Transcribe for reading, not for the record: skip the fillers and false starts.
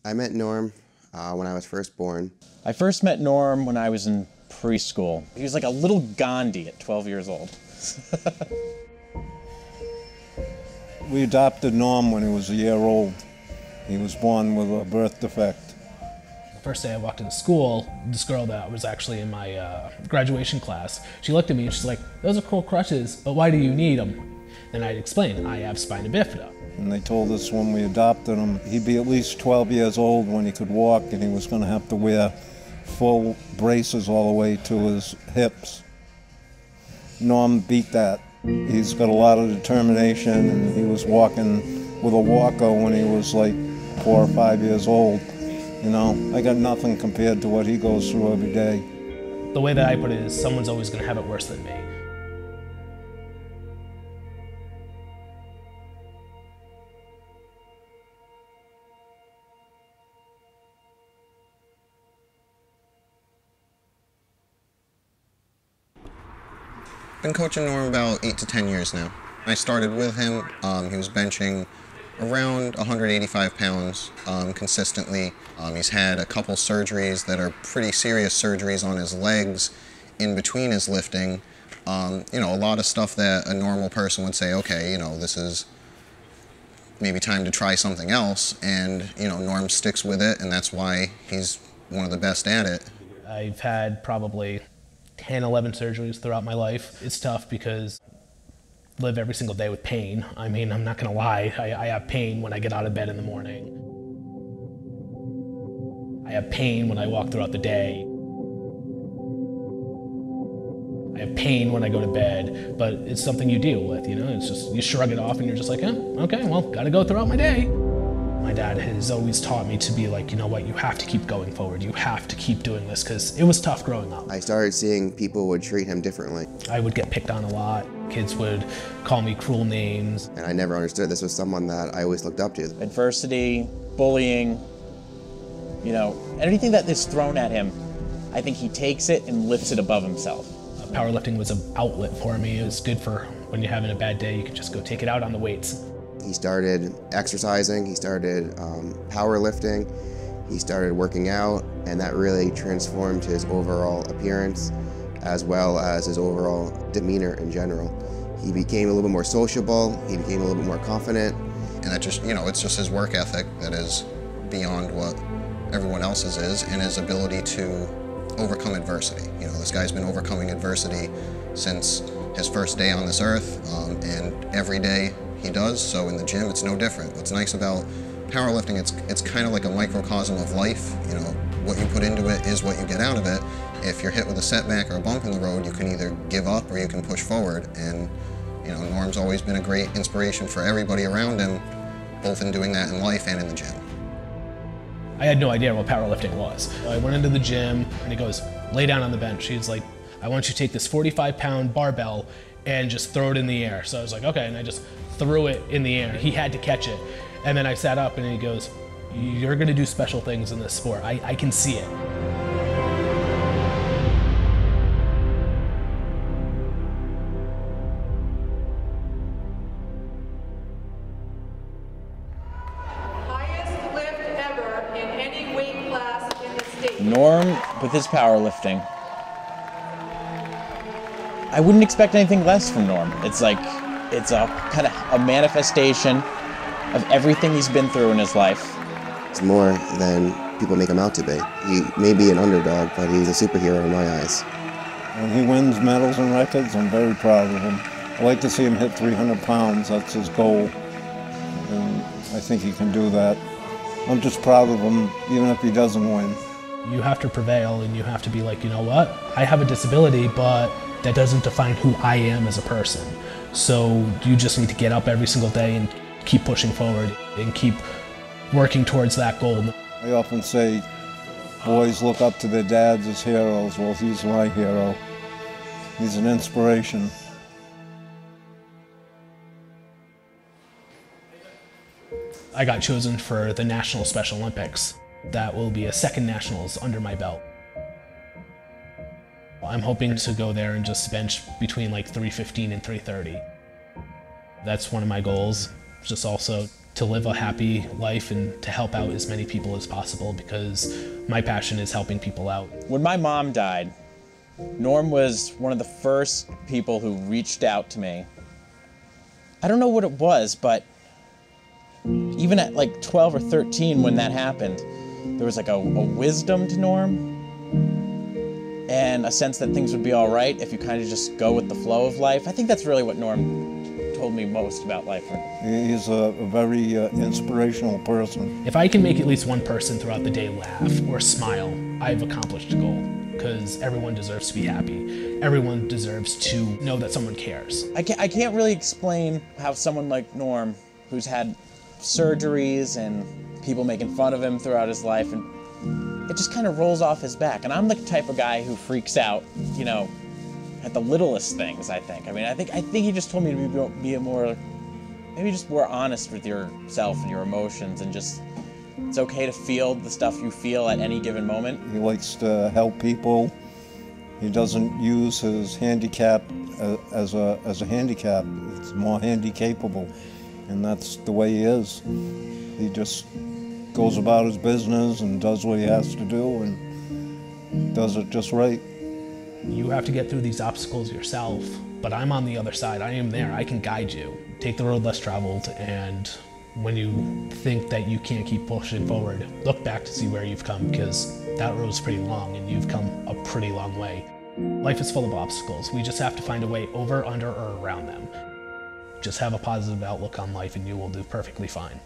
I met Norm when I was first born. I first met Norm when I was in preschool. He was like a little Gandhi at 12 years old. We adopted Norm when he was a year old. He was born with a birth defect. The first day I walked into school, this girl that was actually in my graduation class, she looked at me and she's like, "Those are cool crutches, but why do you need them?" And I explained, I have spina bifida. And they told us when we adopted him, he'd be at least 12 years old when he could walk, and he was going to have to wear full braces all the way to his hips. Norm beat that. He's got a lot of determination, and he was walking with a walker when he was like 4 or 5 years old. You know, I got nothing compared to what he goes through every day. The way that I put it is, someone's always going to have it worse than me. Been coaching Norm about 8 to 10 years now. I started with him. He was benching around 185 pounds consistently. He's had a couple surgeries that are pretty serious surgeries on his legs in between his lifting. You know, a lot of stuff that a normal person would say, okay, you know, this is maybe time to try something else. And, you know, Norm sticks with it, and that's why he's one of the best at it. I've had probably 10, 11 surgeries throughout my life. It's tough because I live every single day with pain. I mean, I'm not gonna lie, I have pain when I get out of bed in the morning. I have pain when I walk throughout the day. I have pain when I go to bed, but it's something you deal with, you know? It's just, you shrug it off and you're just like, okay, well, gotta go throughout my day. My dad has always taught me to be like, you know what, you have to keep going forward. You have to keep doing this, because it was tough growing up. I started seeing people would treat him differently. I would get picked on a lot. Kids would call me cruel names. And I never understood this was someone that I always looked up to. Adversity, bullying, you know, anything that is thrown at him, I think he takes it and lifts it above himself. Powerlifting was an outlet for me. It was good for when you're having a bad day, you could just go take it out on the weights. He started exercising, he started powerlifting, he started working out, and that really transformed his overall appearance as well as his overall demeanor in general. He became a little bit more sociable, he became a little bit more confident. And that just, you know, it's just his work ethic that is beyond what everyone else's is, and his ability to overcome adversity. You know, this guy's been overcoming adversity since his first day on this earth, and every day he does. So in the gym, it's no different. What's nice about powerlifting, it's kind of like a microcosm of life. You know, what you put into it is what you get out of it. If you're hit with a setback or a bump in the road, you can either give up or you can push forward. And, you know, Norm's always been a great inspiration for everybody around him, both in doing that in life and in the gym. I had no idea what powerlifting was. I went into the gym and he goes, lay down on the bench. He's like, I want you to take this 45-pound barbell and just throw it in the air. So I was like, okay, and I just threw it in the air. He had to catch it. And then I sat up and he goes, you're gonna do special things in this sport. I can see it. Highest lift ever in any weight class in the state. Norm, with his powerlifting, I wouldn't expect anything less from Norm. It's like, it's a kind of a manifestation of everything he's been through in his life. He's more than people make him out to be. He may be an underdog, but he's a superhero in my eyes. When he wins medals and records, I'm very proud of him. I like to see him hit 300 pounds, that's his goal. And I think he can do that. I'm just proud of him, even if he doesn't win. You have to prevail and you have to be like, you know what? I have a disability, but that doesn't define who I am as a person. So you just need to get up every single day and keep pushing forward and keep working towards that goal. I often say, boys look up to their dads as heroes. Well, he's my hero. He's an inspiration. I got chosen for the National Special Olympics. That will be a second nationals under my belt. I'm hoping to go there and just bench between like 315 and 330. That's one of my goals. Just also to live a happy life and to help out as many people as possible, because my passion is helping people out. When my mom died, Norm was one of the first people who reached out to me. I don't know what it was, but even at like 12 or 13 when that happened, there was like a wisdom to Norm and a sense that things would be all right if you kind of just go with the flow of life. I think that's really what Norm told me most about life. He's a very inspirational person. If I can make at least one person throughout the day laugh or smile, I've accomplished a goal, because everyone deserves to be happy. Everyone deserves to know that someone cares. I can't really explain how someone like Norm, who's had surgeries and people making fun of him throughout his life, and it just kind of rolls off his back. And I'm the type of guy who freaks out, you know, at the littlest things, I think. I mean, I think he just told me to be more, maybe just more honest with yourself and your emotions, and just, it's okay to feel the stuff you feel at any given moment. He likes to help people. He doesn't use his handicap as a handicap. It's more handy-capable, and that's the way he is. He just goes about his business and does what he has to do and does it just right. You have to get through these obstacles yourself, but I'm on the other side. I am there. I can guide you. Take the road less traveled, and when you think that you can't keep pushing forward, look back to see where you've come, because that road's pretty long and you've come a pretty long way. Life is full of obstacles. We just have to find a way over, under, or around them. Just have a positive outlook on life and you will do perfectly fine.